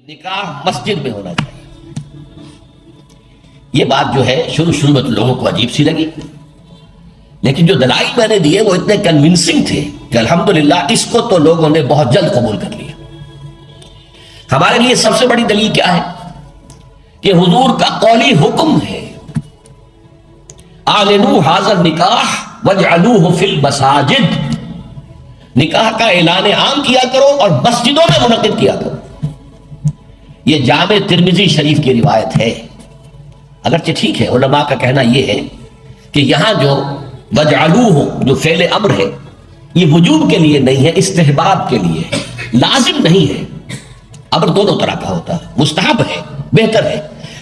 نکاح مسجد میں ہونا چاہیے. یہ بات جو ہے شروع میں تو لوگوں کو عجیب سی لگی، لیکن جو دلائل میں نے دیے وہ اتنے کنونسنگ تھے کہ الحمدللہ اس کو تو لوگوں نے بہت جلد قبول کر لیا. ہمارے لیے سب سے بڑی دلیل کیا ہے کہ حضور کا قولی حکم ہے اعلنوا ھذا النکاح واجعلوہ فی المساجد، نکاح کا اعلان عام کیا کرو اور مسجدوں میں منعقد کیا کرو. یہ جامع ترمذی شریف کی روایت ہے. اگرچہ ٹھیک ہے، علماء کا کہنا یہ ہے کہ یہاں جو وجعلوہ جو فعل امر ہے یہ وجوب کے لیے نہیں ہے، استحباب کے لیے ہے، لازم نہیں ہے. امر دونوں طرح کا ہوتا ہے، مستحب ہے، بہتر ہے.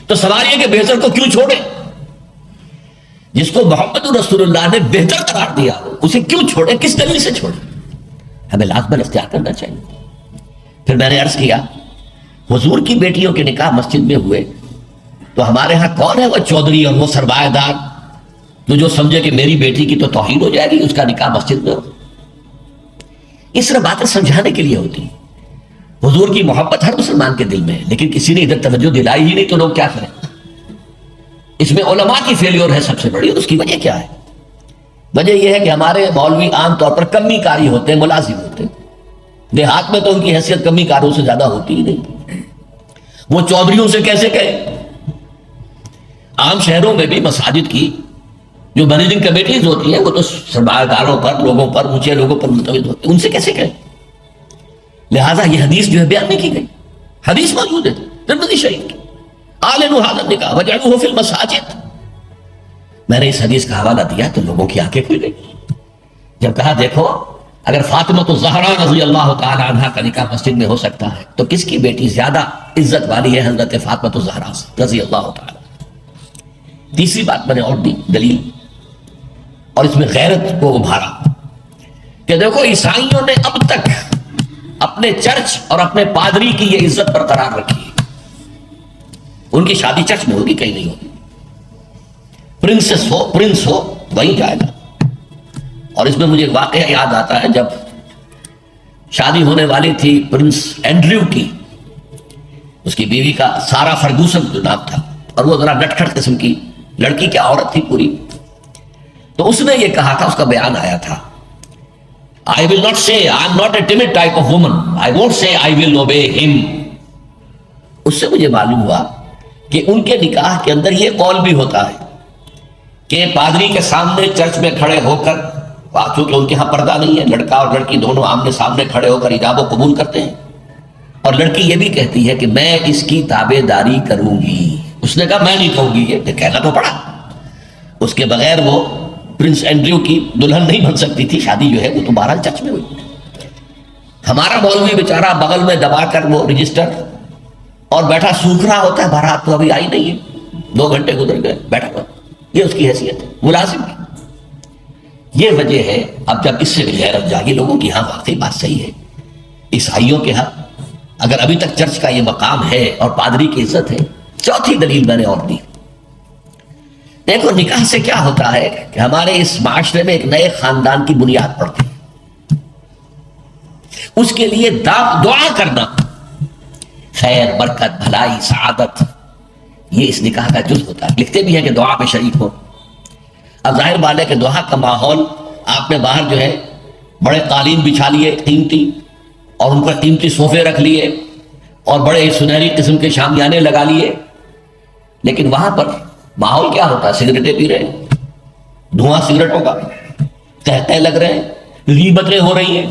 تو سوال یہ کہ بہتر کو کیوں چھوڑے؟ جس کو محمد رسول اللہ نے بہتر قرار دیا اسے کیوں چھوڑے؟ کس دلیل سے چھوڑے؟ ہمیں لازماً اختیار کرنا چاہیے. پھر میں نے عرض کیا حضور کی بیٹیوں کے نکاح مسجد میں ہوئے تو ہمارے ہاں کون ہے وہ چودھری اور وہ سرمایہ دار جو سمجھے کہ میری بیٹی کی تو توہین ہو جائے گی اس کا نکاح مسجد میں ہو؟ اس طرح باتیں سمجھانے کے لیے ہوتی. حضور کی محبت ہر مسلمان کے دل میں ہے، لیکن کسی نے ادھر توجہ دلائی ہی نہیں تو لوگ کیا کریں؟ اس میں علماء کی فیلیور ہے سب سے بڑی. اور اس کی وجہ کیا ہے؟ وجہ یہ ہے کہ ہمارے مولوی عام طور پر کمی کاری ہوتے ہیں، ملازم ہوتے ہیں. دیہات میں تو ان کی حیثیت کمی کاروں سے زیادہ ہوتی ہی نہیں. وہ چودھریوں سے کیسے کہے؟ عام شہروں میں بھی مساجد کی جو مینیجنگ کمیٹیز ہوتی ہیں وہ تو سرمایہ داروں پر، لوگوں پر، اونچے لوگوں پر منتخب ہوتی ہیں، ان سے کیسے کہیں؟ لہٰذا یہ حدیث جو ہے بیان نہیں کی گئی. حدیث موجود ہے ترمذی شریف کی، اعلنوا ھذا النکاح واجعلوہ فی المساجد. میں نے اس حدیث کا حوالہ دیا تو لوگوں کی آنکھیں کھل گئی. جب کہا دیکھو اگر فاطمہ الزہرا رضی اللہ تعالی عنہا کا نکاح مسجد میں ہو سکتا ہے تو کس کی بیٹی زیادہ عزت والی ہے حضرت فاطمہ الزہرا رضی اللہ تعالی. تیسری بات میں نے اور دی دلیل، اور اس میں غیرت کو ابھارا کہ دیکھو عیسائیوں نے اب تک اپنے چرچ اور اپنے پادری کی یہ عزت برقرار رکھی ہے. ان کی شادی چرچ میں ہوگی، کہیں نہیں ہوگی. پرنس ہو وہیں جائے گا. اور اس میں مجھے واقعہ یاد آتا ہے جب شادی ہونے والی تھی پرنس اینڈریو کی، اس کی بیوی کا سارا فرگوسن جو نام تھا، اور وہ ذرا نٹکھٹ قسم کی لڑکی کیا عورت تھی پوری. تو اس نے یہ کہا تھا، اس کا بیان آیا تھا I will not say I am not a timid type of woman. I won't say I will obey him. اس سے مجھے معلوم ہوا کہ ان کے نکاح کے اندر یہ قول بھی ہوتا ہے کہ پادری کے سامنے چرچ میں کھڑے ہو کر، چونکہ ان کے ہاں پردہ نہیں ہے، لڑکا اور لڑکی دونوں آمنے سامنے کھڑے ہو کر ایجاب و قبول کرتے ہیں. اور لڑکی یہ بھی کہتی ہے کہ میں اس کی تابع داری کروں گی. اس نے کہا میں نہیں کہوں گی، یہ کہنا تو پڑا. اس کے بغیر وہ پرنس اینڈریو کی دلہن نہیں بن سکتی تھی. شادی جو ہے وہ تو بہرحال چرچ میں ہوئی. ہمارا مولوی بیچارہ بغل میں دبا کر وہ رجسٹر اور بیٹھا سوکھ رہا ہوتا ہے، بارات تو ابھی آئی نہیں ہے، 2 گھنٹے گزر گئے، بیٹھا ہوا. یہ اس کی حیثیت ہے ملازم کی. یہ وجہ ہے. اب جب اس سے غیرت جاگی لوگوں کی، ہاں واقعی بات صحیح ہے. عیسائیوں کے ہاں اگر ابھی تک چرچ کا یہ مقام ہے اور پادری کی عزت ہے. چوتھی دلیل میں نے اور دی. دیکھو نکاح سے کیا ہوتا ہے کہ ہمارے اس معاشرے میں ایک نئے خاندان کی بنیاد پڑتی ہے. اس کے لیے دعا کرنا، خیر، برکت، بھلائی، سعادت، یہ اس نکاح کا جز ہوتا ہے. لکھتے بھی ہیں کہ دعا میں شریک ہو. اب ظاہر بات ہے کہ دعا کا ماحول آپ نے باہر جو ہے بڑے قالین بچھا لیے قیمتی، اور ان پر قیمتی صوفے رکھ لیے اور بڑے سنہری قسم کے شامیانے لگا لیے، لیکن وہاں پر ماحول کیا ہوتا ہے؟ سگریٹیں پی رہے ہیں، دھواں سگریٹوں کا، قہقہے لگ رہے ہیں، غیبتیں ہو رہی ہیں،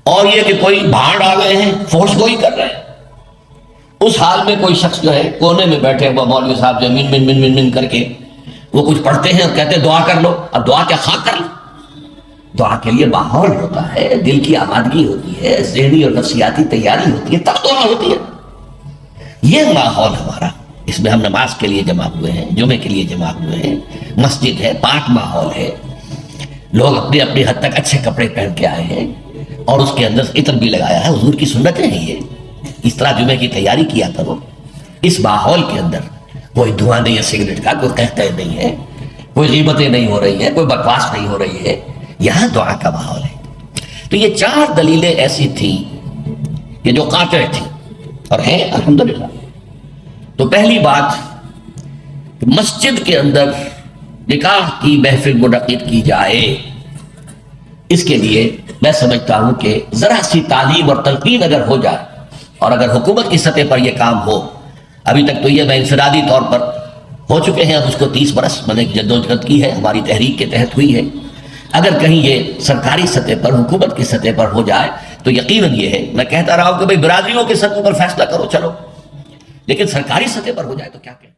اور یہ کہ کوئی بھاڑ آ گئے ہیں، فوش گوئی کر رہے ہیں. اس حال میں کوئی شخص جو ہے کونے میں بیٹھے ہوا مولوی صاحب جو من من من من من کر کے وہ کچھ پڑھتے ہیں اور کہتے ہیں دعا کر لو. اب دعا کیا خاک کر لو؟ دعا کے لیے ماحول ہوتا ہے، دل کی آمادگی ہوتی ہے، ذہنی اور نفسیاتی تیاری ہوتی ہے، تب دعا ہوتی ہے. یہ ماحول ہمارا، اس میں ہم نماز کے لیے جمع ہوئے ہیں، جمعے کے لیے جمع ہوئے ہیں، مسجد ہے، پاک ماحول ہے، لوگ اپنی اپنی حد تک اچھے کپڑے پہن کے آئے ہیں اور اس کے اندر عطر بھی لگایا ہے. حضور کی سنتیں ہیں یہ. اس طرح جمعے کی تیاری کیا کرو. اس ماحول کے اندر کوئی دھواں نہیں ہے سگریٹ کا، کوئی قہقہے نہیں ہے، کوئی غیبتیں نہیں ہو رہی ہیں، کوئی بکواس نہیں ہو رہی ہے. یہاں دعا کا ماحول ہے. تو یہ 4 دلیلیں ایسی تھیں کہ جو قاطع تھیں اور ہیں الحمدللہ۔ تو پہلی بات، مسجد کے اندر نکاح کی محفل منعقد کی جائے، اس کے لیے میں سمجھتا ہوں کہ ذرا سی تعلیم اور تلقین اگر ہو جائے، اور اگر حکومت کی سطح پر یہ کام ہو، ابھی تک تو یہ میں انفرادی طور پر ہو چکے ہیں، اب اس کو 30 برس میں نے جدوجہد کی ہے، ہماری تحریک کے تحت ہوئی ہے، اگر کہیں یہ سرکاری سطح پر، حکومت کی سطح پر ہو جائے تو یقیناً یہ ہے، میں کہتا رہا ہوں کہ بھئی برادریوں کے سطح پر فیصلہ کرو چلو، لیکن سرکاری سطح پر ہو جائے تو کیا کہیں۔